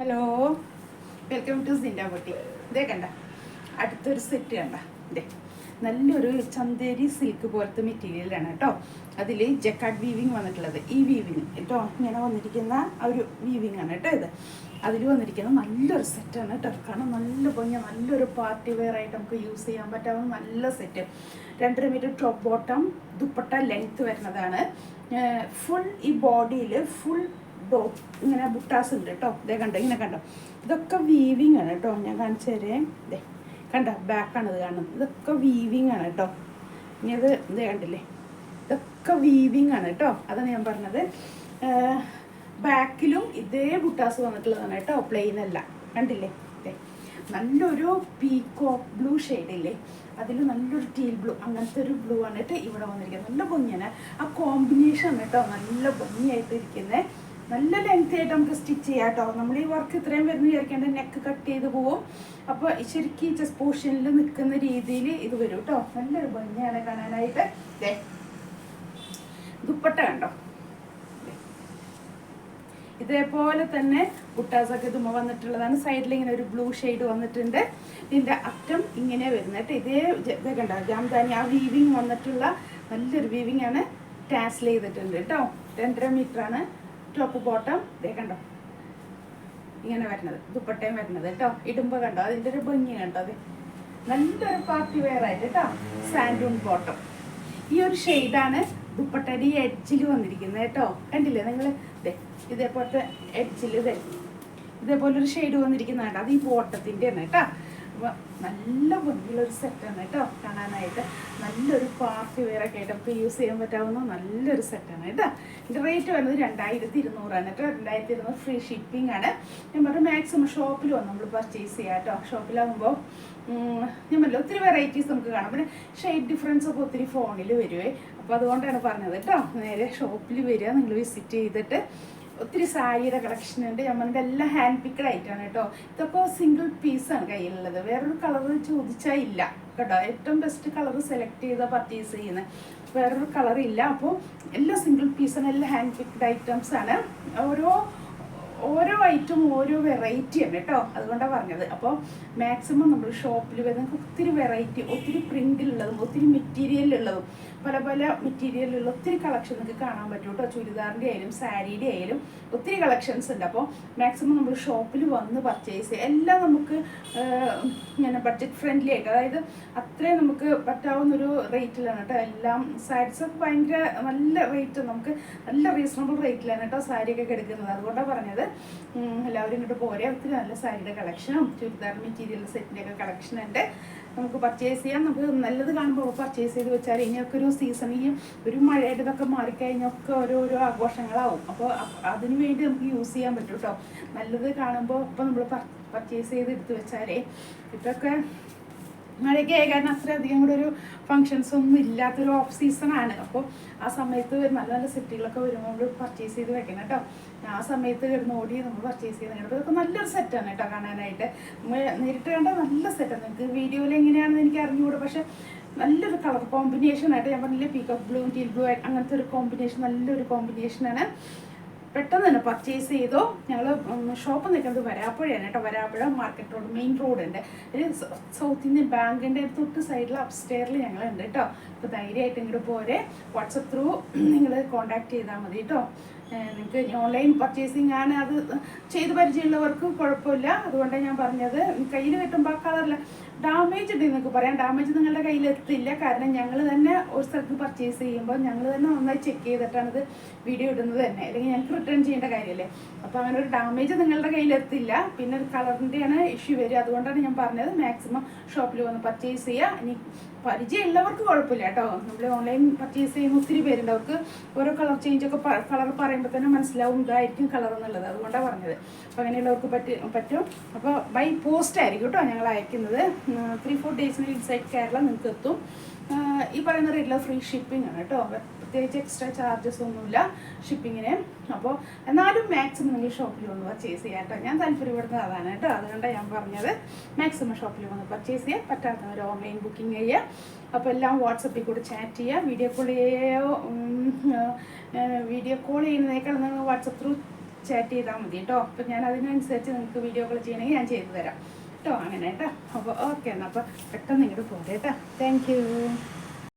Hello, welcome to സിൻഡ ബൊട്ടി. ഇതേ കണ്ട അടുത്തൊരു സെറ്റ് കണ്ട. ഇതേ നല്ലൊരു ചന്തേരി സിൽക്ക് പോലത്തെ മെറ്റീരിയലാണ് കേട്ടോ. അതിൽ ജക്കാർഡ് വീവിങ് വന്നിട്ടുള്ളത്. ഈ വീവിങ് കേട്ടോ ഇങ്ങനെ വന്നിരിക്കുന്ന ആ ഒരു വീവിങ് ആണ് കേട്ടോ. ഇത് അതിൽ വന്നിരിക്കുന്ന നല്ലൊരു സെറ്റാണ് കേട്ടോ. കാരണം നല്ല ഭംഗി, നല്ലൊരു പാർട്ടി വെയർ ആയിട്ട് നമുക്ക് യൂസ് ചെയ്യാൻ പറ്റാവുന്ന നല്ല set. 2.5 metre top bottom, dupatta length വരുന്നതാണ്. ഫുൾ ഈ ബോഡിയിൽ ഫുൾ ഡോട്ട് ഇങ്ങനെ ബുട്ടാസ് ഉണ്ട് കേട്ടോ. ഇതേ കണ്ടോ, ഇങ്ങനെ കണ്ടോ. ഇതൊക്കെ വീവിങ് ആണ് കേട്ടോ. ഞാൻ കാണിച്ചു തരേ. ഇതേ കണ്ടോ, ബാക്കാണ് ഇത് കാണുന്നത്. ഇതൊക്കെ വീവിങ് ആണ് കേട്ടോ. ഇനി അത് ഇതേ കണ്ടില്ലേ, ഇതൊക്കെ വീവിങ് ആണ് കേട്ടോ. അതാണ് ഞാൻ പറഞ്ഞത്. ബാക്കിലും ഇതേ ബുട്ടാസ് വന്നിട്ടുള്ളതാണ് കേട്ടോ, പ്ലെയിൻ അല്ല. കണ്ടില്ലേ, ഇതേ നല്ലൊരു പീക്കോ ബ്ലൂ ഷെയ്ഡില്ലേ, അതിൽ നല്ലൊരു ടീൽ ബ്ലൂ, അങ്ങനത്തെ ഒരു ബ്ലൂ ആണ് കേട്ടോ ഇവിടെ വന്നിരിക്കുന്നത്. നല്ല ഭംഗിയാണ് ആ കോമ്പിനേഷൻ കേട്ടോ. നല്ല ഭംഗിയായിട്ട് ഇരിക്കുന്നത്. നല്ല ലെങ്ത് ആയിട്ട് നമുക്ക് സ്റ്റിച്ച് ചെയ്യാം കേട്ടോ. നമ്മൾ ഈ വർക്ക് ഇത്രയും വരുന്ന വിചാരിക്കേണ്ട നെക്ക് കട്ട് ചെയ്ത് പോവും. അപ്പോൾ ശരിക്കും ചെസ്റ്റ് പോർഷനിൽ നിൽക്കുന്ന രീതിയിൽ ഇത് വരും കേട്ടോ. നല്ലൊരു ഭംഗിയാണ് കാണാനായിട്ട്. ദുപ്പട്ട കണ്ടോ, ഇതേപോലെ തന്നെ ബുട്ടാസൊക്കെ ഇതുമ്മ വന്നിട്ടുള്ളതാണ്. സൈഡിൽ ഇങ്ങനെ ഒരു ബ്ലൂ ഷെയ്ഡ് വന്നിട്ടുണ്ട്. ഇതിൻ്റെ അറ്റം ഇങ്ങനെ വരുന്നത് ഇതേ കണ്ടോ, ജാംദാനി ആ വീവിങ് വന്നിട്ടുള്ള നല്ലൊരു വീവിങ് ആണ്. ടാസ്ൽ ചെയ്തിട്ടുണ്ട് കേട്ടോ. 2.5 മീറ്റർ ആണ് ടോപ്പ് ബോട്ടം. ഇതേ കണ്ടോ ഇങ്ങനെ വരുന്നത്, ദുപ്പട്ടയും വരുന്നത് കേട്ടോ. ഇടുമ്പോൾ കണ്ടോ അതിൻ്റെ ഒരു ഭംഗി കണ്ടോ. അത് നല്ലൊരു പാർട്ടി വെയർ ആയിട്ട് കേട്ടോ. സാൻഡൂൺ ബോട്ടം. ഈ ഒരു ഷെയ്ഡാണ് ദുപ്പട്ടയുടെ ഈ എഡ്ജിൽ വന്നിരിക്കുന്നത് കേട്ടോ. കണ്ടില്ലേ നിങ്ങൾ, ഇതേപോലത്തെ എഡ്ജിൽ ഇതേപോലൊരു ഷെയ്ഡ് വന്നിരിക്കുന്നതാണ്. അത് ഈ ബോട്ടത്തിൻ്റെ ആണ് കേട്ടോ. അപ്പോൾ നല്ല ഭംഗിയുള്ളൊരു സെറ്റാണ് കേട്ടോ കാണാനായിട്ട്. നല്ലൊരു പാർട്ടി വെയറൊക്കെ ആയിട്ട് നമുക്ക് യൂസ് ചെയ്യാൻ പറ്റാവുന്ന നല്ലൊരു സെറ്റാണ് കേട്ടോ. ഇതിൻ്റെ റേറ്റ് വരുന്നത് 2200 കേട്ടോ. 2200 ഫ്രീ ഷിപ്പിംഗ് ആണ്. ഞാൻ പറഞ്ഞു മാക്സിമം ഷോപ്പിൽ വന്ന് നമ്മൾ പർച്ചേസ് ചെയ്യാം കേട്ടോ. ഷോപ്പിലാകുമ്പോൾ ഞാൻ പറഞ്ഞില്ല ഒത്തിരി വെറൈറ്റീസ് നമുക്ക് കാണാം. പിന്നെ ഷെയ്ഡ് ഡിഫറൻസ് ഒക്കെ ഒത്തിരി ഫോണിൽ വരുവേ. അപ്പോൾ അതുകൊണ്ടാണ് പറഞ്ഞത് കേട്ടോ. നേരെ ഷോപ്പിൽ വരിക, നിങ്ങൾ വിസിറ്റ് ചെയ്തിട്ട്. ഒത്തിരി സാരിയുടെ കളക്ഷൻ ഉണ്ട്. നമ്മളുടെ എല്ലാം ഹാൻഡ് പിക്കഡ് ആയിട്ടാണ് കേട്ടോ. ഇതൊക്കെ സിംഗിൾ പീസാണ് കയ്യിലുള്ളത്. വേറൊരു കളർ ചോദിച്ചാൽ ഇല്ല കേട്ടോ. ഏറ്റവും ബെസ്റ്റ് കളർ സെലക്ട് ചെയ്താൽ പർച്ചേസ് ചെയ്യുന്നത്. വേറൊരു കളർ ഇല്ല. അപ്പോൾ എല്ലാം സിംഗിൾ പീസാണ്, എല്ലാം ഹാൻഡ് പിക്കഡ് ഐറ്റംസ് ആണ്. ഓരോ ഐറ്റം ഓരോ വെറൈറ്റിയാണ് കേട്ടോ. അതുകൊണ്ടാണ് പറഞ്ഞത്. അപ്പോൾ മാക്സിമം നമ്മൾ ഷോപ്പിൽ വരുന്ന ഒത്തിരി വെറൈറ്റി, ഒത്തിരി പ്രിന്റിലുള്ളതും ഒത്തിരി മെറ്റീരിയലുള്ളതും പല പല മെറ്റീരിയലുള്ള ഒത്തിരി കളക്ഷൻ നിങ്ങൾക്ക് കാണാൻ പറ്റും കേട്ടോ. ചുരിദാറിൻ്റെ ആയാലും സാരിയുടെ ആയാലും ഒത്തിരി കളക്ഷൻസ് ഉണ്ട്. അപ്പോൾ മാക്സിമം നമ്മൾ ഷോപ്പിൽ വന്ന് പർച്ചേസ് ചെയ്യുക. എല്ലാം നമുക്ക് ഇങ്ങനെ ബഡ്ജറ്റ് ഫ്രണ്ട്ലി ആയിട്ട്, അതായത് അത്രയും നമുക്ക് പറ്റാവുന്നൊരു റേറ്റിലാണ് കേട്ടോ. എല്ലാം സാരീസൊക്കെ ഭയങ്കര നല്ല റേറ്റ്, നമുക്ക് നല്ല റീസണബിൾ റേറ്റിലാണ് കേട്ടോ സാരിയൊക്കെ എടുക്കുന്നത്. അതുകൊണ്ടാണ് പറഞ്ഞത് എല്ലാവരും ഇങ്ങോട്ട് പോരെ. ഒത്തിരി നല്ല സാരിയുടെ കളക്ഷനും ചുരിദാർ മെറ്റീരിയൽ സെറ്റിൻ്റെയൊക്കെ കളക്ഷൻ ഉണ്ട്. നമുക്ക് പർച്ചേസ് ചെയ്യാം. നമുക്ക് നല്ലത് കാണുമ്പോൾ പർച്ചേസ് ചെയ്ത് വെച്ചാൽ ഇനിയൊക്കെ ഒരു സീസൺ, ഈ ഒരു മഴയുടെ ഇതൊക്കെ മാറിക്കഴിഞ്ഞൊക്കെ ഓരോരോ ആഘോഷങ്ങളാവും. അപ്പോൾ അതിന് വേണ്ടി നമുക്ക് യൂസ് ചെയ്യാൻ പറ്റും കേട്ടോ. നല്ലത് കാണുമ്പോൾ ഇപ്പോൾ നമ്മൾ പർച്ചേസ് ചെയ്ത് എടുത്ത് വെച്ചാലേ ഇതൊക്കെ മഴയ്ക്ക് ആയ കാരണം അത്രയധികം കൂടെ ഒരു ഫങ്ഷൻസ് ഒന്നും ഇല്ലാത്തൊരു ഓഫ് സീസണാണ്. അപ്പോൾ ആ സമയത്ത് നല്ല നല്ല സെറ്റുകളൊക്കെ വരുമ്പോൾ നമ്മൾ പർച്ചേസ് ചെയ്ത് വെക്കണം കേട്ടോ. ആ സമയത്ത് കിടന്ന് ഓടി നമ്മൾ പർച്ചേസ് ചെയ്ത് കഴിഞ്ഞാൽ ഇതൊക്കെ നല്ലൊരു സെറ്റാണ് കേട്ടോ കാണാനായിട്ട്. നമ്മൾ നേരിട്ട് കണ്ട നല്ല സെറ്റാണ്. നിങ്ങൾക്ക് വീഡിയോയിൽ എങ്ങനെയാണെന്ന് എനിക്ക് അറിഞ്ഞുകൂടെ, പക്ഷെ നല്ലൊരു കളർ കോമ്പിനേഷൻ ആയിട്ട് ഞാൻ പറഞ്ഞില്ലേ, പീക്കോക്ക് ബ്ലൂ, ടീൽ ബ്ലൂ അങ്ങനത്തെ ഒരു കോമ്പിനേഷൻ, നല്ലൊരു കോമ്പിനേഷനാണ്. പെട്ടെന്ന് തന്നെ പർച്ചേസ് ചെയ്തോ. ഞങ്ങൾ ഷോപ്പ് നിൽക്കുന്നത് വരാപ്പുഴയാണ് കേട്ടോ. വരാപ്പുഴ മാർക്കറ്റ് റോഡ്, മെയിൻ റോഡുണ്ട്. ഒരു സൗത്ത് ഇന്ത്യൻ ബാങ്കിൻ്റെ തൊട്ട് സൈഡിൽ അപ്സ്റ്റെയറിൽ ഞങ്ങളുണ്ട് കേട്ടോ. അപ്പോൾ ധൈര്യമായിട്ട് ഇങ്ങോട്ട് പോരെ. വാട്സപ്പ് ത്രൂ നിങ്ങൾ കോൺടാക്ട് ചെയ്താൽ മതി കേട്ടോ. നിങ്ങൾക്ക് ഓൺലൈൻ പർച്ചേസിങ് ആണ്, അത് ചെയ്ത് പരിചയമുള്ളവർക്ക് കുഴപ്പമില്ല. അതുകൊണ്ടാണ് ഞാൻ പറഞ്ഞത്. കയ്യിൽ കിട്ടുമ്പോൾ ആ കളറിൽ ഡാമേജ് ഉണ്ട് നിങ്ങൾക്ക് പറയാം. ഡാമേജ് നിങ്ങളുടെ കയ്യിലെത്തില്ല. കാരണം ഞങ്ങൾ തന്നെ ഒരു സ്ഥലത്ത് പർച്ചേസ് ചെയ്യുമ്പോൾ ഞങ്ങൾ തന്നെ നന്നായി ചെക്ക് ചെയ്തിട്ടാണ് ഇത് വീഡിയോ ഇടുന്നത് തന്നെ. അല്ലെങ്കിൽ ഞങ്ങൾക്ക് റിട്ടേൺ ചെയ്യേണ്ട കാര്യമല്ലേ. അപ്പോൾ അങ്ങനെ ഒരു ഡാമേജ് നിങ്ങളുടെ കയ്യിലെത്തില്ല. പിന്നെ ഒരു കളറിൻ്റെയാണ് ഇഷ്യൂ വരിക. അതുകൊണ്ടാണ് ഞാൻ പറഞ്ഞത് മാക്സിമം ഷോപ്പിൽ വന്ന് പർച്ചേസ് ചെയ്യുക. ഇനി പരിചയമുള്ളവർക്ക് കുഴപ്പമില്ല കേട്ടോ. നമ്മൾ ഓൺലൈൻ പർച്ചേസ് ചെയ്യുന്ന ഒത്തിരി പേരുണ്ട്. അവർക്ക് ഓരോ കളർ ചേഞ്ചൊക്കെ കളർ പറയുമ്പോൾ തന്നെ മനസ്സിലാവും ഇതായിരിക്കും കളർ എന്നുള്ളത്. അതുകൊണ്ടാണ് പറഞ്ഞത്. അപ്പോൾ അങ്ങനെയുള്ളവർക്ക് പറ്റും. അപ്പോൾ ബൈ പോസ്റ്റ് ആയിരിക്കും കേട്ടോ ഞങ്ങൾ അയക്കുന്നത്. 3-4 ഡേയ്സിന് ഇൻസൈഡ് കേരള നിങ്ങൾക്ക് എത്തും. ഈ പറയുന്ന റേറ്റിൽ ഫ്രീ ഷിപ്പിംഗ് ആണ് കേട്ടോ. പ്രത്യേകിച്ച് എക്സ്ട്രാ ചാർജസ് ഒന്നുമില്ല ഷിപ്പിങ്ങിന്. അപ്പോൾ എന്നാലും മാക്സിമം നിങ്ങൾ ഷോപ്പിൽ വന്ന് പർച്ചേസ് ചെയ്യാം കേട്ടോ. ഞാൻ താല്പര്യപ്പെടുന്നത് അതാണ് കേട്ടോ. അതുകൊണ്ടാണ് ഞാൻ പറഞ്ഞത് മാക്സിമം ഷോപ്പിൽ വന്ന് പർച്ചേസ് ചെയ്യുക. പറ്റാത്തവർ ഓൺലൈൻ ബുക്കിംഗ് ചെയ്യുക. അപ്പോൾ എല്ലാം വാട്സപ്പിൽ കൂടി ചാറ്റ് ചെയ്യുക. വീഡിയോ കോൾ ചെയ്യുന്നതിനേക്കാൾ നിങ്ങൾ വാട്സപ്പ് ത്രൂ ചാറ്റ് ചെയ്താൽ മതി കേട്ടോ. അപ്പോൾ ഞാൻ അതിനനുസരിച്ച് നിങ്ങൾക്ക് വീഡിയോ കോൾ ചെയ്യണമെങ്കിൽ ഞാൻ ചെയ്തു തരാം കേട്ടോ. അങ്ങനെ കേട്ടോ. അപ്പോൾ ഓക്കെ എന്നാൽ അപ്പോൾ പെട്ടെന്ന് ഇങ്ങോട്ട് പോരെ കേട്ടോ. Thank you.